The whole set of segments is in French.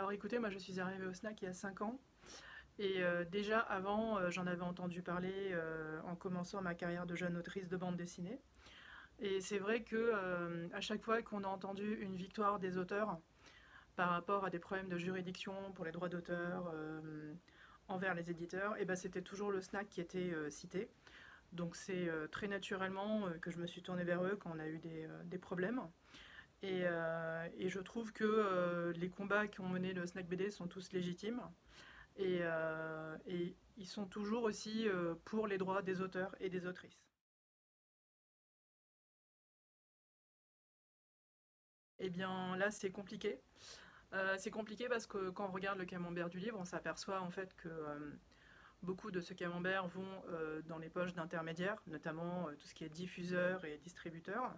Alors écoutez, moi je suis arrivée au snack il y a 5 ans et déjà avant j'en avais entendu parler en commençant ma carrière de jeune autrice de bande dessinée. Et c'est vrai que à chaque fois qu'on a entendu une victoire des auteurs par rapport à des problèmes de juridiction pour les droits d'auteur envers les éditeurs, et ben c'était toujours le snack qui était cité. Donc c'est très naturellement que je me suis tournée vers eux quand on a eu des problèmes. Et je trouve que les combats qui ont mené le snack BD sont tous légitimes. Et ils sont toujours aussi pour les droits des auteurs et des autrices. Et bien là, c'est compliqué. C'est compliqué parce que quand on regarde le camembert du livre, on s'aperçoit en fait que beaucoup de ce camembert vont dans les poches d'intermédiaires, notamment tout ce qui est diffuseur et distributeur.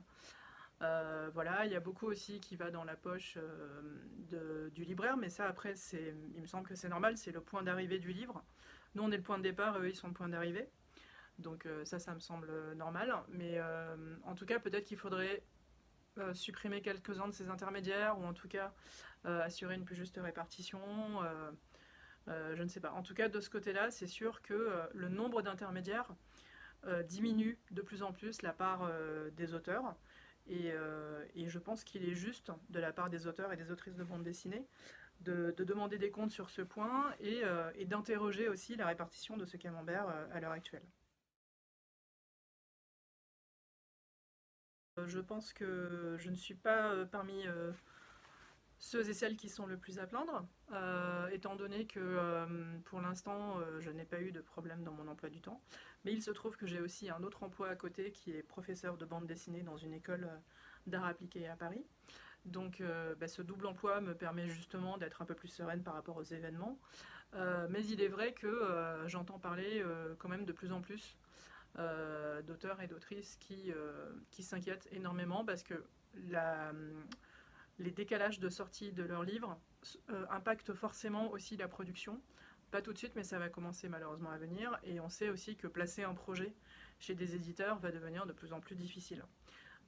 Voilà, il y a beaucoup aussi qui va dans la poche du libraire, mais ça après, il me semble que c'est normal, c'est le point d'arrivée du livre. Nous, on est le point de départ, eux, ils sont le point d'arrivée. Donc ça me semble normal. Mais en tout cas, peut-être qu'il faudrait supprimer quelques-uns de ces intermédiaires, ou en tout cas assurer une plus juste répartition. Je ne sais pas. En tout cas, de ce côté-là, c'est sûr que le nombre d'intermédiaires diminue de plus en plus la part des auteurs. Et je pense qu'il est juste de la part des auteurs et des autrices de bande dessinée de demander des comptes sur ce point et d'interroger aussi la répartition de ce camembert à l'heure actuelle. Je pense que je ne suis pas parmi ceux et celles qui sont le plus à plaindre, étant donné que pour l'instant je n'ai pas eu de problème dans mon emploi du temps. Mais il se trouve que j'ai aussi un autre emploi à côté qui est professeur de bande dessinée dans une école d'art appliqué à Paris. Donc ce double emploi me permet justement d'être un peu plus sereine par rapport aux événements. Mais il est vrai que j'entends parler quand même de plus en plus d'auteurs et d'autrices qui s'inquiètent énormément parce que la, les décalages de sortie de leurs livres impactent forcément aussi la production. Pas tout de suite, mais ça va commencer malheureusement à venir. Et on sait aussi que placer un projet chez des éditeurs va devenir de plus en plus difficile.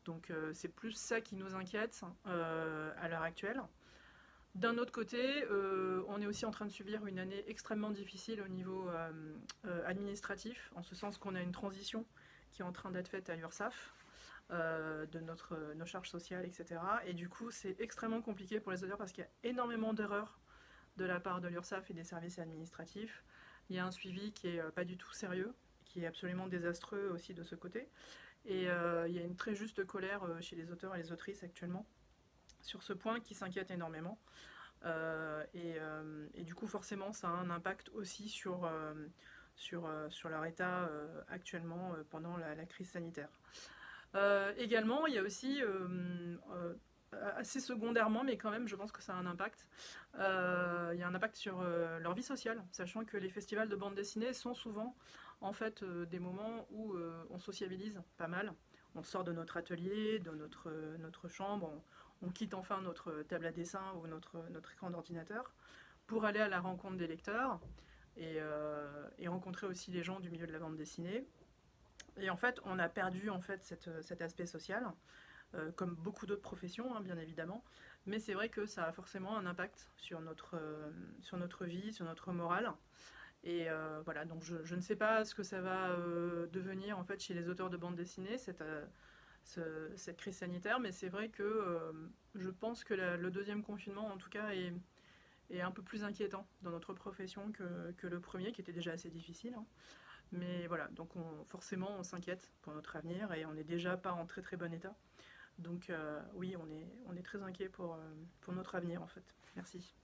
Donc c'est plus ça qui nous inquiète à l'heure actuelle. D'un autre côté, on est aussi en train de subir une année extrêmement difficile au niveau administratif, en ce sens qu'on a une transition qui est en train d'être faite à l'URSSAF, de nos charges sociales, etc. Et du coup, c'est extrêmement compliqué pour les auteurs parce qu'il y a énormément d'erreurs de la part de l'URSSAF et des services administratifs. Il y a un suivi qui est pas du tout sérieux, qui est absolument désastreux aussi de ce côté. Et il y a une très juste colère chez les auteurs et les autrices actuellement sur ce point qui s'inquiète énormément. Et du coup, forcément, ça a un impact aussi sur leur état actuellement pendant la crise sanitaire. Également, il y a aussi, assez secondairement, mais quand même, je pense que ça a un impact. Il y a un impact sur leur vie sociale, sachant que les festivals de bande dessinée sont souvent en fait des moments où on sociabilise pas mal. On sort de notre atelier, de notre chambre, on quitte enfin notre table à dessin ou notre écran d'ordinateur pour aller à la rencontre des lecteurs et rencontrer aussi les gens du milieu de la bande dessinée. Et en fait, on a perdu en fait cet aspect social, comme beaucoup d'autres professions, hein, bien évidemment. Mais c'est vrai que ça a forcément un impact sur notre vie, sur notre morale. Et voilà, donc je ne sais pas ce que ça va devenir en fait chez les auteurs de bande dessinée, cette crise sanitaire, mais c'est vrai que je pense que le deuxième confinement, en tout cas, est un peu plus inquiétant dans notre profession que le premier, qui était déjà assez difficile, hein. Mais voilà, donc forcément on s'inquiète pour notre avenir et on n'est déjà pas en très très bon état. Donc oui, on est très inquiet pour notre avenir en fait. Merci.